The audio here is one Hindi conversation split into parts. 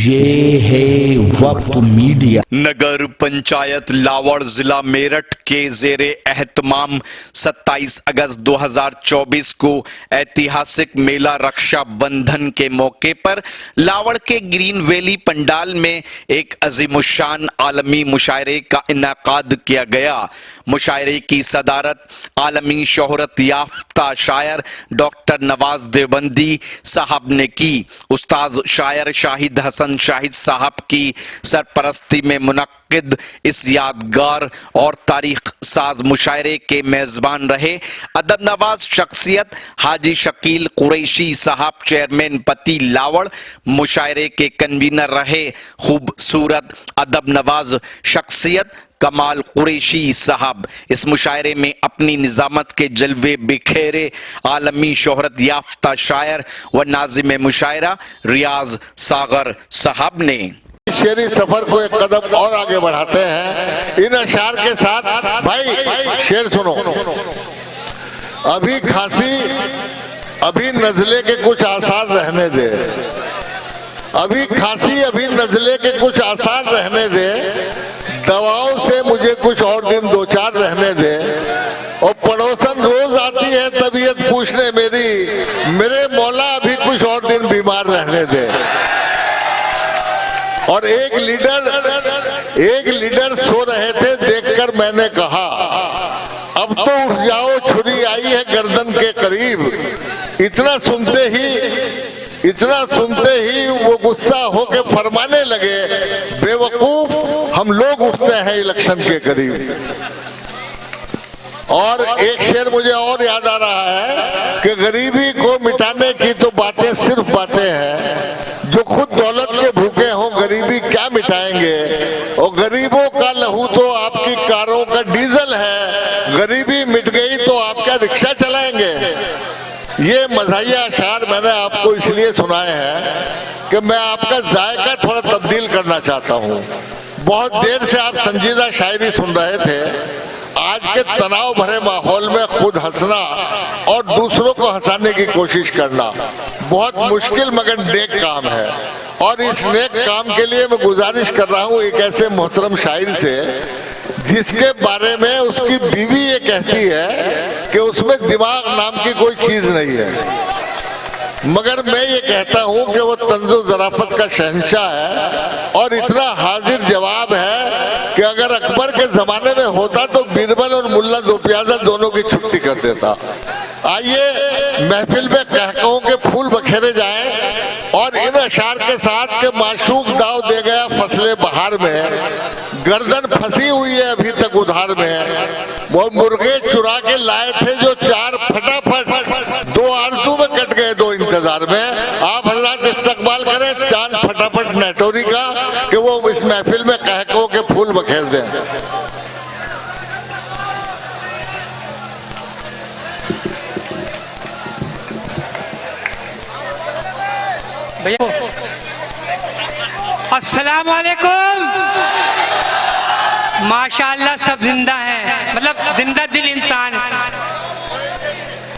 ये है वक्त मीडिया। नगर पंचायत लावड़ जिला मेरठ के जेरे एहतमाम 27 अगस्त 2024 को ऐतिहासिक मेला रक्षा बंधन के मौके पर लावड़ के ग्रीन वैली पंडाल में एक अजीमुशान आलमी मुशायरे का इनेकाद किया गया। मुशायरे की सदारत आलमी शोहरत याफ्ता शायर डॉक्टर नवाज देवबंदी साहब ने की। उस्ताद शायर शाहिद हसन शाहिद साहब की सरपरस्ती में मुनक्किद इस यादगार और तारीख साज मुशायरे के मेजबान रहे अदब नवाज शख्सियत हाजी शकील कुरैशी साहब चेयरमैन पति लावड़। मुशायरे के कन्वीनर रहे खूबसूरत अदब नवाज शख्सियत कमाल कुरैशी साहब। इस मुशायरे में अपनी निजामत के जलवे बिखेरे आलमी शोहरत याफ्ता शायर व नाजिम मुशायरा रियाज सागर साहब ने शेरी सफर को एक कदम और आगे बढ़ाते हैं इन अशार के साथ। भाई शेर सुनो। अभी खांसी अभी नजले के कुछ आसार रहने दे, अभी खांसी अभी नजले के कुछ आसार रहने दे, दवाओं से मुझे कुछ और दिन दो चार रहने दे। और पड़ोसन रोज आती है तबीयत पूछने मेरी, मेरे मौला अभी कुछ और दिन बीमार रहने दे। और एक लीडर सो रहे थे, देखकर मैंने कहा अब तो उठ जाओ, छुरी आई है गर्दन के करीब। इतना सुनते ही वो गुस्सा होके फरमाने लगे, बेवकूफ हम लोग उठते हैं इलेक्शन के करीब। और एक शेर मुझे और याद आ रहा है कि गरीबी को मिटाने की तो बातें सिर्फ बातें हैं, जो खुद दौलत के भूखे हों गरीबी क्या मिटाएंगे। और गरीबों का लहू तो आपकी कारों का डीजल है, गरीबी मिट गई तो आप क्या रिक्शा चलाएंगे। ये मज़ाहिया अशार मैंने आपको इसलिए सुनाए हैं कि मैं आपका जायका थोड़ा तब्दील करना चाहता हूँ। बहुत देर से आप संजीदा शायरी सुन रहे थे। आज के तनाव भरे माहौल में खुद हंसना और दूसरों को हंसाने की कोशिश करना बहुत मुश्किल मगर नेक काम है। और इस नेक काम के लिए मैं गुजारिश कर रहा हूँ एक ऐसे मोहतरम शायर से जिसके बारे में उसकी बीवी ये कहती है कि उसमें दिमाग नाम की कोई चीज नहीं है, मगर मैं ये कहता हूँ कि वो तंज़ो ज़राफ़त का शहंशाह है। और इतना हाजिर जवाब है कि अगर अकबर के जमाने में होता तो बीरबल और मुल्ला दो प्याजा दोनों की छुट्टी कर देता। आइए महफिल में कहकों के फूल बखेरे जाएं और इन अशार के साथ के माशूक दाव दे गया फसले बहार में, गर्दन फंसी हुई है अभी तक उधार में। वो मुर्गे चुरा के लाए थे जो चार, फटाफट दो आरज़ू में कट गए दो इंतजार में। आप हजरात इस्तकबाल करें चांद फटाफट नेटोरी का कि वो इस महफिल में कहकों के फूल बखेर दें। अस्सलाम वालेकुम। माशाअल्लाह सब जिंदा हैं, मतलब जिंदा दिल इंसान।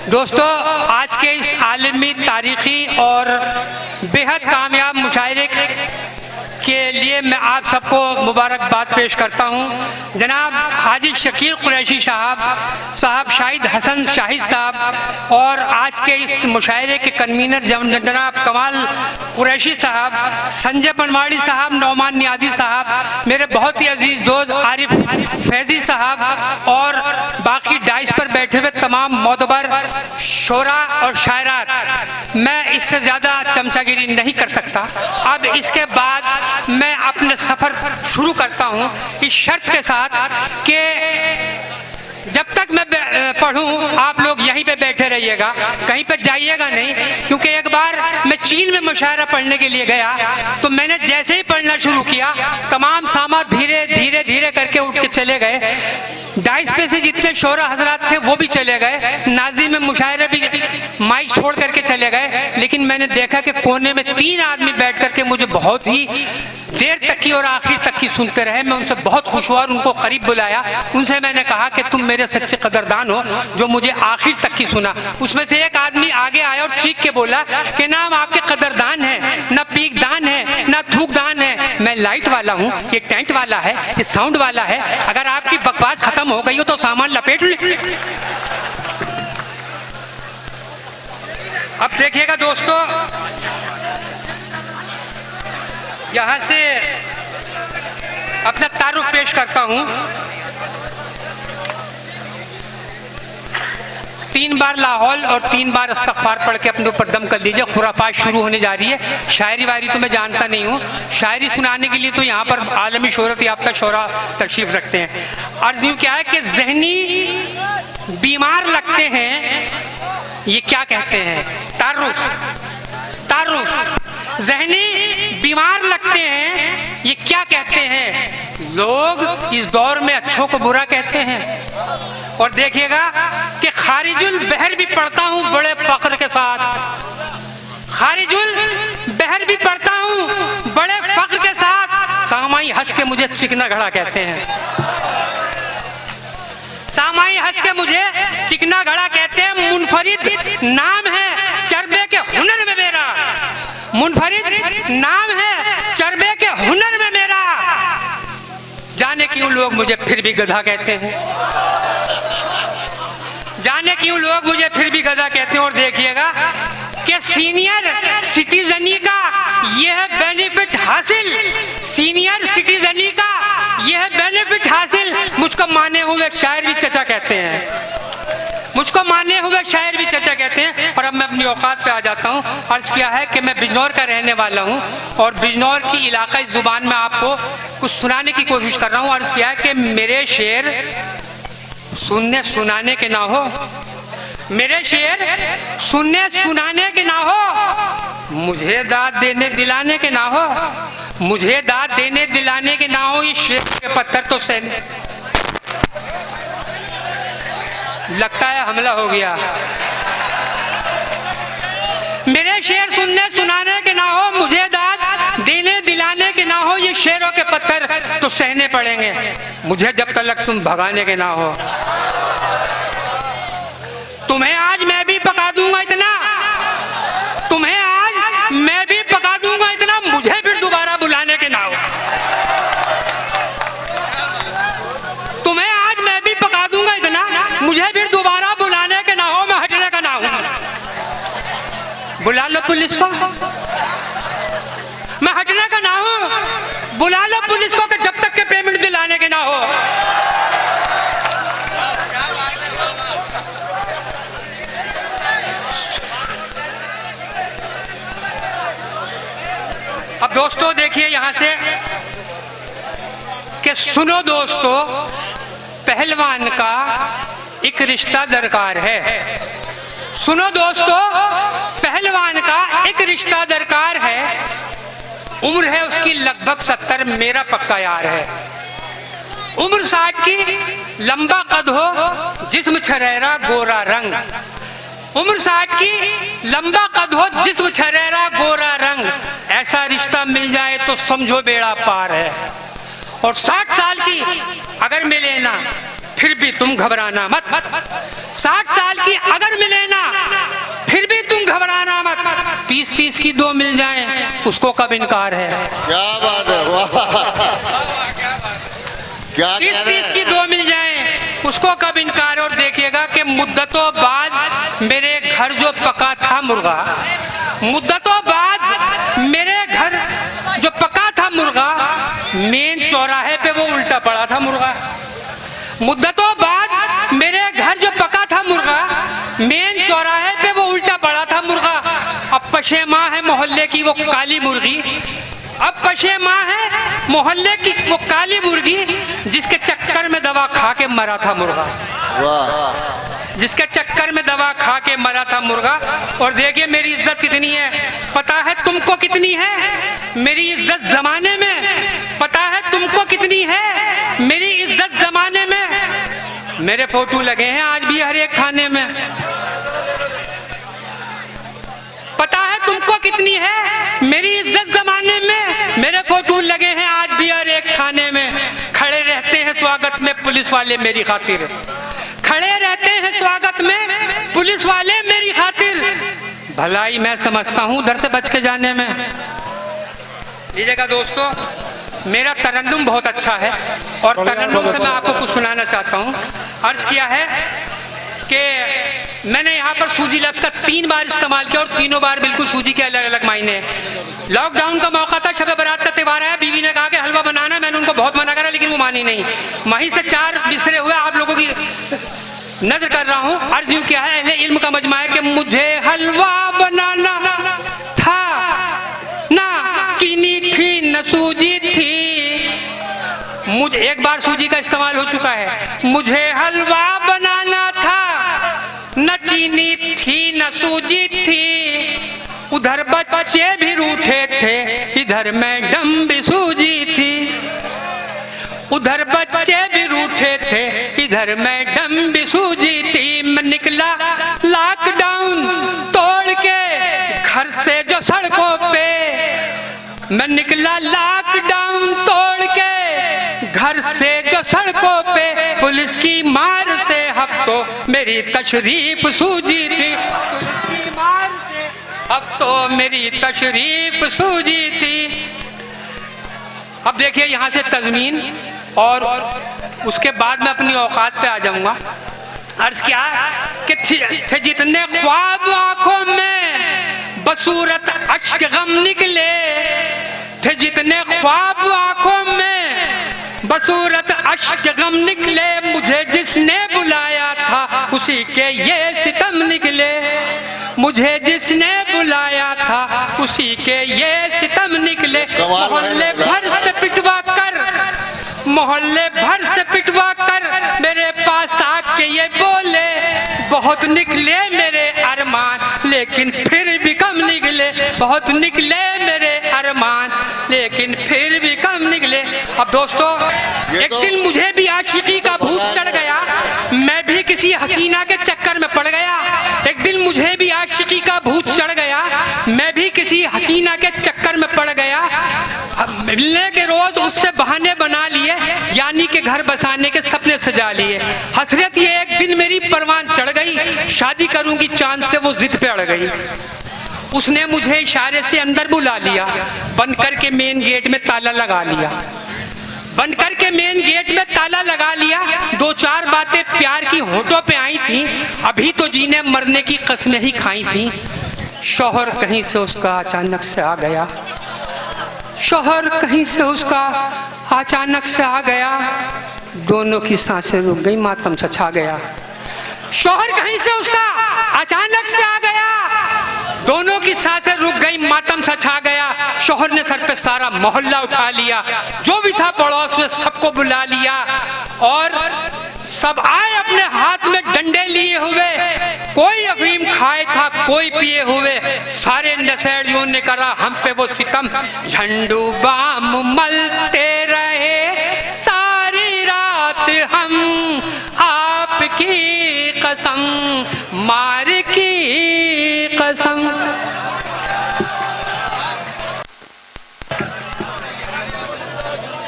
दोस्तों, आज के इस आलमी तारीखी और बेहद कामयाब मुशायरे के लिए मैं आप सबको मुबारकबाद पेश करता हूँ। जनाब हाजी शकील कुरैशी साहब शाहिद हसन शाहिद साहब और आज के इस मुशायरे के कन्वीनर जनाब कमाल कुरैशी साहब, संजय बनवाड़ी साहब, नौमान नियाजी साहब, मेरे बहुत ही अजीज दोस्त आरिफ फैजी साहब और बाकी डाइस पर बैठे हुए तमाम मोतबर शोरा और शायरात। मैं इससे ज़्यादा चमचागिरी नहीं कर सकता। अब इसके बाद मैं अपने सफर शुरू करता हूं इस शर्त के साथ कि जब तक मैं पढ़ूं आप लोग यहीं पे बैठे रहिएगा, कहीं पे जाइएगा नहीं। क्योंकि एक बार मैं चीन में मुशायरा पढ़ने के लिए गया तो मैंने जैसे ही पढ़ना शुरू किया तमाम सामा धीरे धीरे धीरे करके उठ के चले गए। डाइस पे से जितने शोरा हजरात थे वो भी चले गए, नाज़िम मुशायरे भी माइक छोड़ करके चले गए। लेकिन मैंने देखा कि कोने में 3 आदमी बैठ करके मुझे बहुत ही देर तक की और आखिर तक की सुनते रहे। मैं उनसे बहुत खुश हुआ और उनको करीब बुलाया। उनसे मैंने कहा कि तुम मेरे सच्चे कदरदान हो जो मुझे आखिर तक की सुना। उसमें से एक आदमी आगे आया और चीख के बोला कि ना हम आपके कदरदान हैं, ना पीकदान है, ना थूकदान है। मैं लाइट वाला हूँ, ये टेंट वाला है, ये साउंड वाला है। अगर आपकी बकवास खत्म हो गई हो तो सामान लपेट ले। अब देखिएगा दोस्तों, यहां से अपना तारुफ पेश करता हूं। 3 बार लाहौल और 3 बार इस्तग़फ़ार पढ़ के अपने ऊपर दम कर लीजिए। खुराफात शुरू होने जा रही है। शायरी वायरी तो मैं जानता नहीं हूँ, शायरी सुनाने के लिए तो यहाँ पर आलमी शोहरत याफ्ता शोरा तशरीफ रखते हैं। अर्ज़ यूँ क्या है कि ज़हनी बीमार लगते हैं, ये क्या कहते हैं, तारुफ। ज़हनी बीमार लगते हैं, ये क्या कहते हैं। लोग इस दौर में अच्छों को बुरा कहते हैं। और देखिएगा कि खारिजुल बहर भी पढ़ता हूँ बड़े फख्र के साथ, खारिजुल बहर भी पढ़ता हूँ बड़े फख्र के साथ। सामाई हंस के मुझे चिकना घड़ा कहते हैं, सामाई हंस के मुझे चिकना घड़ा कहते हैं। मुनफरिद नाम है चरबे के हुनर में मेरा, मुनफरिद नाम है चरबे के हुनर में मेरा। जाने क्यों लोग मुझे फिर भी गधा कहते हैं, जाने क्यों लोग मुझे फिर भी गधा कहते हैं। और देखिएगा कि सीनियर सिटीजनी का यह बेनिफिट हासिल, सीनियर सिटीजनी का यह बेनिफिट हासिल। मुझको माने हुए शायर भी चचा कहते हैं, मुझको माने हुए शायर भी चचा कहते हैं। और अब मैं अपनी औकात पे आ जाता हूँ। अर्ज किया है कि मैं बिजनौर का रहने वाला हूँ और बिजनौर की इलाकाई जुबान में आपको कुछ सुनाने की कोशिश कर रहा हूँ। अर्ज किया है कि मेरे शेर सुनने सुनाने के ना हो, मेरे शेर सुनने सुनाने के ना हो, मुझे दाद देने दिलाने के ना हो, मुझे दाद देने दिलाने के ना हो। ये शेर के पत्थर तो सहने, लगता है हमला हो गया। मेरे शेर सुनने सुनाने के ना हो, मुझे दाद देने दिलाने के ना हो। ये शेरों के पत्थर तो सहने पड़ेंगे, मुझे जब तक तुम भगाने के ना हो। तुम्हें आज मैं भी पका दूंगा इतना, तुम्हें आज मैं भी पका दूंगा इतना, मुझे फिर दोबारा बुलाने के ना हो। तुम्हें आज मैं भी पका दूंगा इतना, मुझे फिर दोबारा बुलाने के ना हो। मैं हटने का ना हूं, बुला लो पुलिस को। मैं हटने का ना हूं, बुला लो पुलिस को कि जब तक के पेमेंट दिलाने के ना हो। अब दोस्तों देखिए यहां से कि सुनो दोस्तों, पहलवान का एक रिश्ता दरकार है। सुनो दोस्तों, पहलवान का एक रिश्ता दरकार है। उम्र है उसकी लगभग 70, मेरा पक्का यार है। उम्र 60 की, लंबा कद हो, जिस्म छरेरा गोरा रंग। उम्र 60 की, लंबा कद हो, जिस्म छरेरा गोरा रंग। ऐसा रिश्ता मिल जाए तो समझो बेड़ा पार है। और 60 साल की अगर मिले ना फिर भी तुम घबराना मत। 60 साल की अगर मिले ना फिर भी तुम घबराना मत। 30-30 की 2 मिल जाएं उसको कब इनकार है। क्या बात है, वाह, क्या 30-30 की 2 मिल जाएं उसको कब इनकार है। और देखिएगा कि मुद्दतों बाद मेरे घर जो पका था मुर्गा, मुद्दतों बाद मेरे घर जो पका था मुर्गा, मेन चौराहे पे वो उल्टा पड़ा था मुर्गा। मुद्दतों बाद मेरे घर जो पका था मुर्गा, मेन चौराहे पे वो उल्टा पड़ा था मुर्गा। अब पशेमा है मोहल्ले की वो काली मुर्गी, अब पशेमा है मोहल्ले की वो काली मुर्गी, जिसके चक्कर में दवा खा के मरा था मुर्गा। वाह, जिसके चक्कर में दवा खा के मरा था मुर्गा। और देखिए मेरी इज्जत कितनी है, पता है तुमको कितनी है मेरी इज्जत जमाने में, पता है तुमको कितनी है मेरी इज्जत जमाने में। मेरे फोटो लगे हैं आज भी हर एक थाने में। पता है तुमको कितनी है मेरी इज्जत जमाने में, मेरे फोटो लगे हैं आज भी हर एक थाने में, खड़े रहते हैं स्वागत में पुलिस वाले मेरी खातिर, खड़े रहते हैं स्वागत में पुलिस वाले मेरी खातिर। भलाई मैं समझता हूं दर से बच के जाने में। लीजिएगा दोस्तों, मेरा तरन्नुम बहुत अच्छा है और तरन्नुम से मैं आपको कुछ सुनाना चाहता हूं। अर्ज किया है कि मैंने यहाँ पर सूजी लफ्ज का 3 बार इस्तेमाल किया और तीनों बार बिल्कुल सूजी के अलग अलग मायने हैं। लॉकडाउन का मौका था, शब बारात का त्योहार है, बीवी ने कहा कि हलवा बनाना, मैंने उनको बहुत मना करा लेकिन वो मानी नहीं। वहीं से 4 बिसरे हुए आप लोगों की नजर कर रहा हूँ। अर्ज यूं किया है, अहले इल्म का मजमा है कि मुझे हलवा बनाना था, ना चीनी थी न सूजी थी। मुझे एक बार सूजी का इस्तेमाल हो चुका है। मुझे हलवा बनाना था, न चीनी थी न सूजी थी। उधर बच्चे भी रूठे थे, इधर मैडम भी सूजी थी। उधर बच्चे भी रूठे थे, इधर मैडम भी सूजी थी। मैं निकला लॉकडाउन तोड़ के घर से जो सड़कों पे, मैं निकला लॉकडाउन तोड़ के घर से जो सड़कों पे, पुलिस की मार से हफ्तों मेरी तशरीफ सूजी थी। अब तो मेरी तशरीफ सूजी थी। अब देखिए यहाँ से तज़मीन और उसके बाद मैं अपनी औकात पे आ जाऊंगा। अर्ज क्या कि थे जितने ख्वाब आंखों में बसूरत अश्क गम निकले, थे जितने ख्वाब आंखों में बसूरत अश्क गम निकले। मुझे जिसने बुलाया था उसी के ये सितम निकले। मुझे जिसने बुलाया था उसी के ये सितम निकले। मोहल्ले भर से पिटवा कर, मोहल्ले भर से पिटवा कर मेरे पास आके ये बोले, बहुत निकले मेरे अरमान लेकिन फिर भी कम निकले। बहुत निकले मेरे अरमान लेकिन फिर भी कम निकले। अब दोस्तों, एक दिन मुझे भी आशिकी का भूत चढ़ गया, मैं भी किसी हसीना के चक्कर में पड़ गया। एक दिन मुझे भी आशिकी का भूत चढ़ गया, मैं भी किसी हसीना के चक्कर में पड़ गया। मिलने के रोज उससे बहाने बना लिए, यानी कि घर बसाने के सपने सजा लिए। हसरत ये एक दिन मेरी परवान चढ़ गई, शादी करूंगी चांद से वो जिद पे अड़ गई। उसने मुझे इशारे से अंदर बुला लिया, बंद करके मेन गेट में ताला लगा लिया। बंद करके मेन गेट में ताला लगा लिया। 2-4 बातें प्यार की होठों पे आई थी, अभी तो जीने मरने की कस्में ही खाई थी। शौहर कहीं से उसका अचानक से आ गया, शौहर कहीं से उसका अचानक से आ गया। दोनों की सांसें रुक गई, मातम सा छा गया। शौहर कहीं से उसका अचानक से आ गया, दोनों की सांसें रुक गई, मातम सा छा गया। शौहर ने सर पे सारा मोहल्ला उठा लिया, जो भी था पड़ोस में सबको बुला लिया और सब आए अपने हाथ में डंडे लिए हुए। कोई अफीम खाए था, कोई पिए हुए। सारे नशेड़ियों ने करा हम पे वो सितम, झंडू बाम मलते रहे सारी रात हम, आपकी कसम मार की कसम।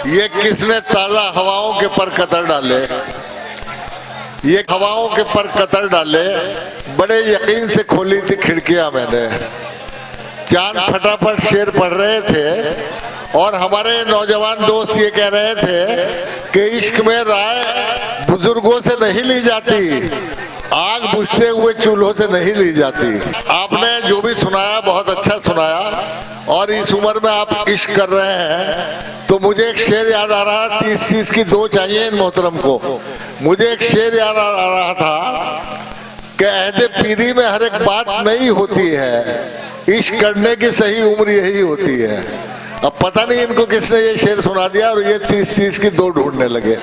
ये किसने ताजा हवाओं के पर कतर डाले, ये हवाओं के पर कतर डाले। बड़े यकीन से खोली थी खिड़कियां मैंने, चांद फटाफट शेर पढ़ रहे थे और हमारे नौजवान दोस्त ये कह रहे थे कि इश्क में राय बुजुर्गों से नहीं ली जाती, आग बुझते हुए चूल्हों से नहीं ली जाती। आपने जो भी सुनाया बहुत अच्छा सुनाया और इस उम्र में आप इश्क कर रहे हैं तो मुझे एक शेर याद आ रहा, 30 की 2 चाहिए इन मोहतरम को। मुझे एक शेर याद आ रहा था कि अहदे पीरी में हर एक बात नहीं होती है, इश्क करने की सही उम्र यही होती है। अब पता नहीं इनको किसने ये शेर सुना दिया और ये 30 की 2 ढूंढने लगे।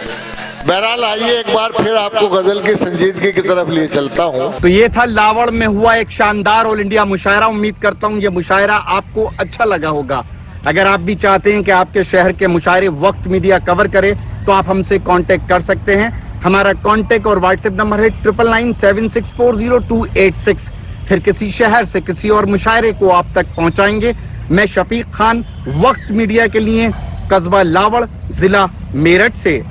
बहरहाल आइए एक बार फिर आपको गजल की संजीदगी की तरफ लिए चलता हूँ। तो ये था लावड़ में हुआ एक शानदार ऑल इंडिया मुशायरा। उम्मीद करता हूँ ये मुशायरा आपको अच्छा लगा होगा। अगर आप भी चाहते हैं कि आपके शहर के मुशायरे वक्त मीडिया कवर करे तो आप हमसे कांटेक्ट कर सकते हैं। हमारा कांटेक्ट और व्हाट्सएप नंबर है 9997640286। फिर किसी शहर से किसी और मुशायरे को आप तक पहुंचाएंगे मैं शफीक खान, वक्त मीडिया के लिए कस्बा लावड़, जिला मेरठ से।